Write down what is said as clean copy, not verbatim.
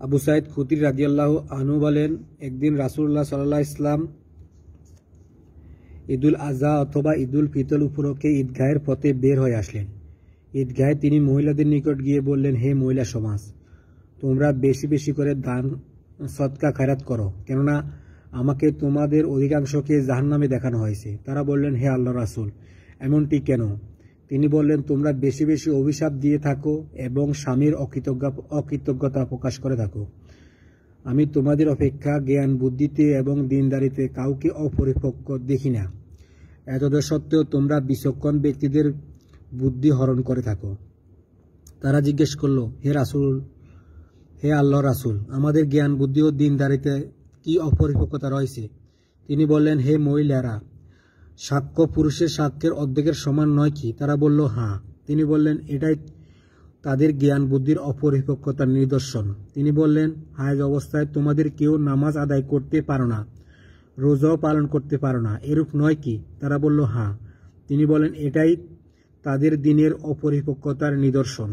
আবু সাইদ খুদরি রাদিয়াল্লাহু আনহু বলেন, একদিন রাসূলুল্লাহ সাল্লাল্লাহু আলাইহি ওয়াসাল্লাম ঈদুল আযহা অথবা ঈদুল ফিতর উপলক্ষে ঈদগাহের পথে বের হয়ে আসলেন। ঈদগাহে তিনি মহিলাদের নিকট গিয়ে বললেন, হে মহিলা সমাজ, তোমরা বেশি বেশি করে দান সদকা খয়রাত করো, কেননা আমাকে তোমাদের অধিকাংশকে জাহান্নামে দেখানো হয়েছে। তারা বললেন, হে আল্লাহর রাসূল, এমনটি কেন? তিনি বললেন, তোমরা বেশি বেশি অভিশাপ দিয়ে থাকো এবং স্বামীর অকৃতজ্ঞতা প্রকাশ করে থাকো। আমি তোমাদের অপেক্ষা জ্ঞান বুদ্ধিতে এবং দিনদারিতে কাউকে অপরিপক্ক দেখি না। এতদ সত্ত্বেও তোমরা বিচক্ষণ ব্যক্তিদের বুদ্ধি হরণ করে থাকো। তারা জিজ্ঞেস করল, হে আল্লাহর রাসূল, আমাদের জ্ঞান বুদ্ধি ও দিনদারিতে কি অপরিপক্কতা রয়েছে? তিনি বললেন, হে মহিলারা, সাক্ষ্য পুরুষের সাক্ষ্যের অর্ধেকের সমান নয় কি? তারা বলল, হ্যাঁ। তিনি বললেন, এটাই তাদের জ্ঞান বুদ্ধির অপরিপক্কতার নিদর্শন। তিনি বললেন, হায়েজ অবস্থায় তোমাদের কেউ নামাজ আদায় করতে পারো না, রোজাও পালন করতে পারো না, এরূপ নয় কি? তারা বলল, হ্যাঁ। তিনি বলেন, এটাই তাদের দিনের অপরিপক্কতার নিদর্শন।